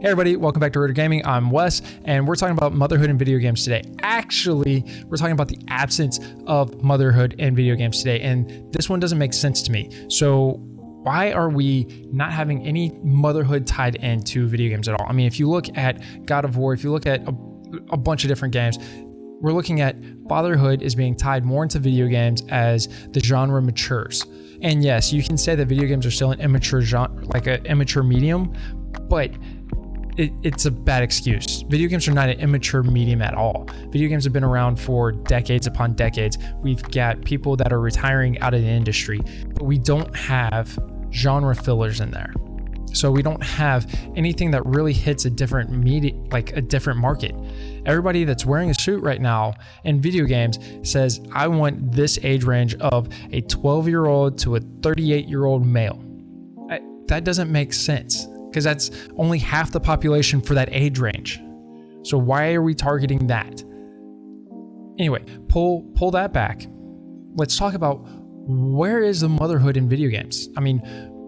Hey everybody, welcome back to Rooted Gaming. I'm Wes, and we're talking about motherhood in video games today. Actually, we're talking about the absence of motherhood in video games today, and this one doesn't make sense to me. So why are we not having any motherhood tied into video games at all? I mean, if you look at God of War, if you look at a bunch of different games, we're looking at fatherhood is being tied more into video games as the genre matures. And yes, you can say that video games are still an immature genre, like an immature medium, but it's a bad excuse. Video games are not an immature medium at all. Video games have been around for decades upon decades. We've got people that are retiring out of the industry, but we don't have genre fillers in there. So we don't have anything that really hits a different media, like a different market. Everybody that's wearing a suit right now in video games says, I want this age range of a 12-year-old to a 38-year-old male. That doesn't make sense, because that's only half the population for that age range. So why are we targeting that? Anyway, pull that back. Let's talk about where is the motherhood in video games? I mean,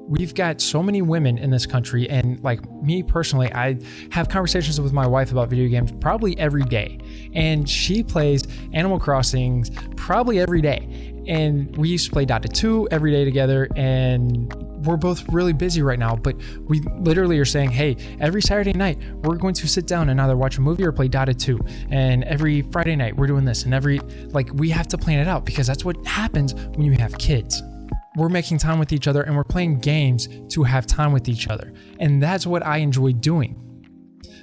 we've got so many women in this country, and like me personally, I have conversations with my wife about video games probably every day, and she plays Animal Crossing probably every day. And we used to play Dota 2 every day together, and we're both really busy right now, but we literally are saying, hey, every Saturday night, we're going to sit down and either watch a movie or play Dota 2. And every Friday night, we're doing this. And we have to plan it out, because that's what happens when you have kids. We're making time with each other, and we're playing games to have time with each other. And that's what I enjoy doing.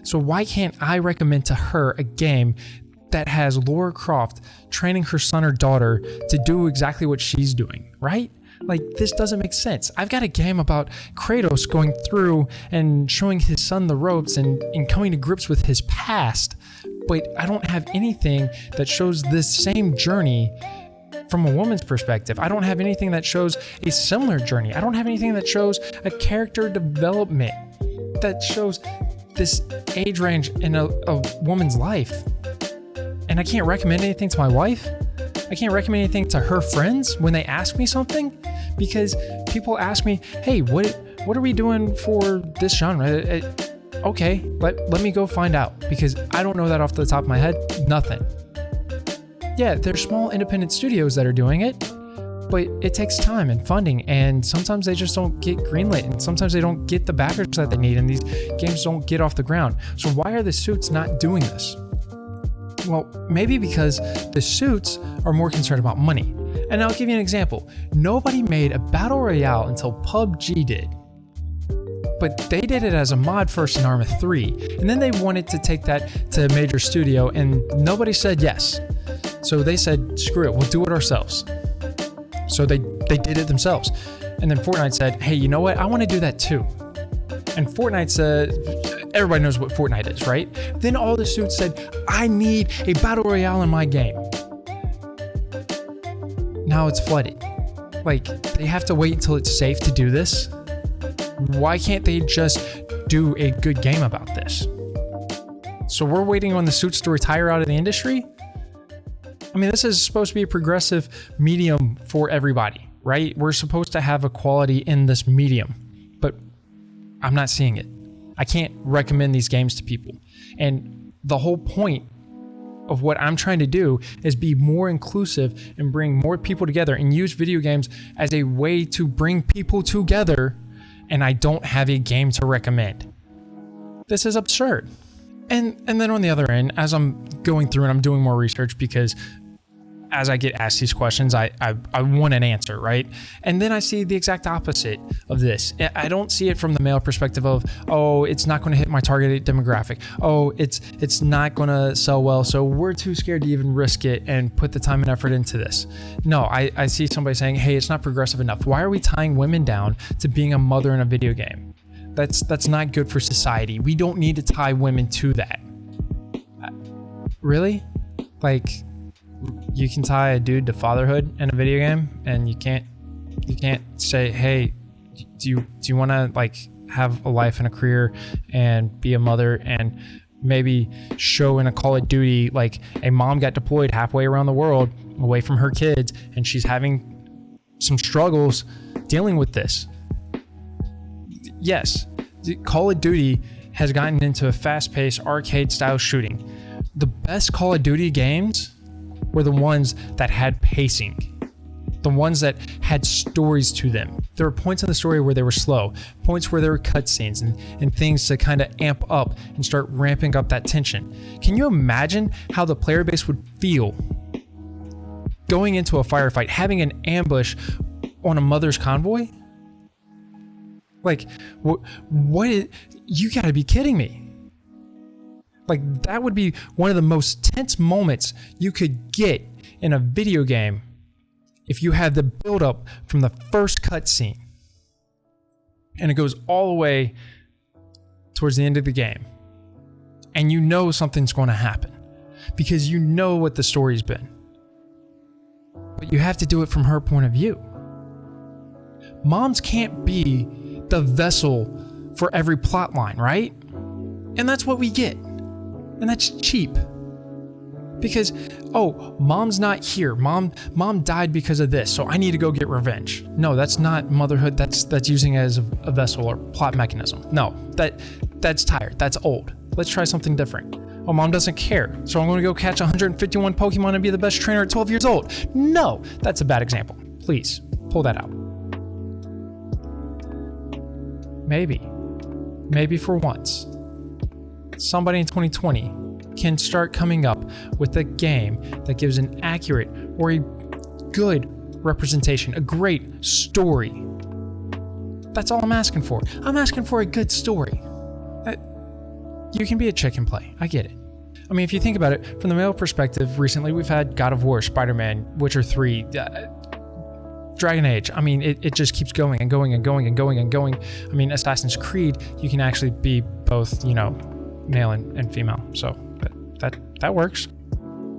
So why can't I recommend to her a game that has Lara Croft training her son or daughter to do exactly what she's doing, right? Like, this doesn't make sense. I've got a game about Kratos going through and showing his son the ropes and coming to grips with his past, but I don't have anything that shows this same journey from a woman's perspective. I don't have anything that shows a similar journey. I don't have anything that shows a character development that shows this age range in a woman's life. And I can't recommend anything to my wife. I can't recommend anything to her friends when they ask me something, because people ask me, hey, what are we doing for this genre? Okay, let me go find out, because I don't know that off the top of my head. Nothing. Yeah, there's small independent studios that are doing it, but it takes time and funding, and sometimes they just don't get greenlit, and sometimes they don't get the backers that they need, and these games don't get off the ground. So why are the suits not doing this? Well, maybe because the suits are more concerned about money. And I'll give you an example. Nobody made a battle royale until PUBG did. But they did it as a mod first in Arma 3. And then they wanted to take that to a major studio, and nobody said yes. So they said, screw it, we'll do it ourselves. So they did it themselves. And then Fortnite said, hey, you know what? I want to do that too. And Fortnite said, everybody knows what Fortnite is, right? Then all the suits said, I need a battle royale in my game. Now it's flooded. Like, they have to wait until it's safe to do this. Why can't they just do a good game about this? So we're waiting on the suits to retire out of the industry? I mean, this is supposed to be a progressive medium for everybody, right? We're supposed to have equality in this medium, but I'm not seeing it. I can't recommend these games to people. And the whole point of what I'm trying to do is be more inclusive and bring more people together and use video games as a way to bring people together, and I don't have a game to recommend. This is absurd. And then on the other end, as I'm going through and I'm doing more research, because as I get asked these questions, I want an answer, right? And then I see the exact opposite of this. I don't see it from the male perspective of, oh, it's not going to hit my targeted demographic. Oh, it's not going to sell well, so we're too scared to even risk it and put the time and effort into this. No, I see somebody saying, hey, it's not progressive enough. Why are we tying women down to being a mother in a video game? That's not good for society. We don't need to tie women to that. Really? Like, you can tie a dude to fatherhood in a video game, and you can't say, hey, do you want to like have a life and a career and be a mother, and maybe show in a Call of Duty like a mom got deployed halfway around the world away from her kids, and she's having some struggles dealing with this. Yes, Call of Duty has gotten into a fast-paced arcade-style shooting. The best Call of Duty games were the ones that had pacing, the ones that had stories to them. There were points in the story where they were slow, points where there were cutscenes and things to kind of amp up and start ramping up that tension. Can you imagine how the player base would feel going into a firefight, having an ambush on a mother's convoy? Like, you gotta be kidding me. Like, that would be one of the most tense moments you could get in a video game if you have the build-up from the first cutscene and it goes all the way towards the end of the game, and you know something's going to happen because you know what the story's been. But you have to do it from her point of view. Moms can't be the vessel for every plot line, right? And that's what we get. And that's cheap. Because, oh, mom's not here. Mom died because of this, so I need to go get revenge. No, that's not motherhood. That's using it as a vessel or plot mechanism. No, that's tired. That's old. Let's try something different. Oh, mom doesn't care, so I'm going to go catch 151 Pokemon and be the best trainer at 12 years old. No, that's a bad example. Please, pull that out. Maybe for once, somebody in 2020 can start coming up with a game that gives an accurate or a good representation, a great story. That's all I'm asking for. I'm asking for a good story. You can be a chick and play. I get it. I mean, if you think about it, from the male perspective, recently we've had God of War, Spider-Man, Witcher 3, Dragon Age. I mean, it just keeps going and going and going and going and going. I mean, Assassin's Creed, you can actually be both, male and female. So that works.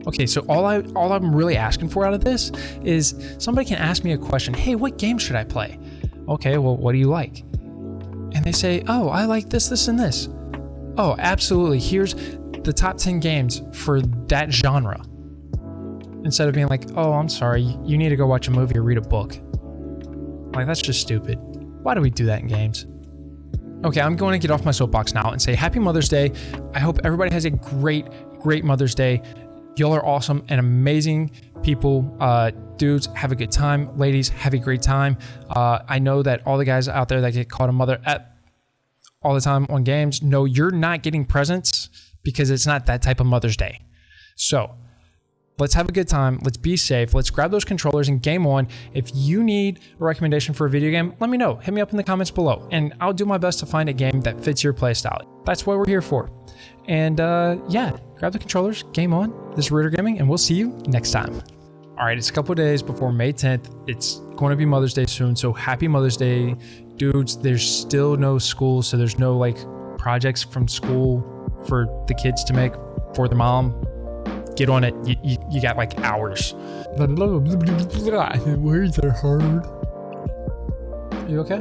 Okay, so all I'm really asking for out of this is somebody can ask me a question. Hey, what game should I play? Okay, well, what do you like? And they say, oh, I like this, and this. Oh, absolutely. Here's the top 10 games for that genre. Instead of being like, oh, I'm sorry, you need to go watch a movie or read a book. Like, that's just stupid. Why do we do that in games? Okay, I'm going to get off my soapbox now and say Happy Mother's Day. I hope everybody has a great Mother's Day. Y'all are awesome and amazing people. Dudes, have a good time. Ladies, have a great time. I know that all the guys out there that get called a mother all the time on games, no, you're not getting presents because it's not that type of Mother's Day. So let's have a good time. Let's be safe. Let's grab those controllers and game on. If you need a recommendation for a video game, let me know. Hit me up in the comments below, and I'll do my best to find a game that fits your playstyle. That's what we're here for. And yeah, grab the controllers, game on. This is Rooter Gaming, and we'll see you next time. All right, it's a couple of days before May 10th. It's going to be Mother's Day soon, so happy Mother's Day. Dudes, there's still no school, so there's no projects from school for the kids to make for the mom. Get on it. You got hours. Words are hard. Are you okay?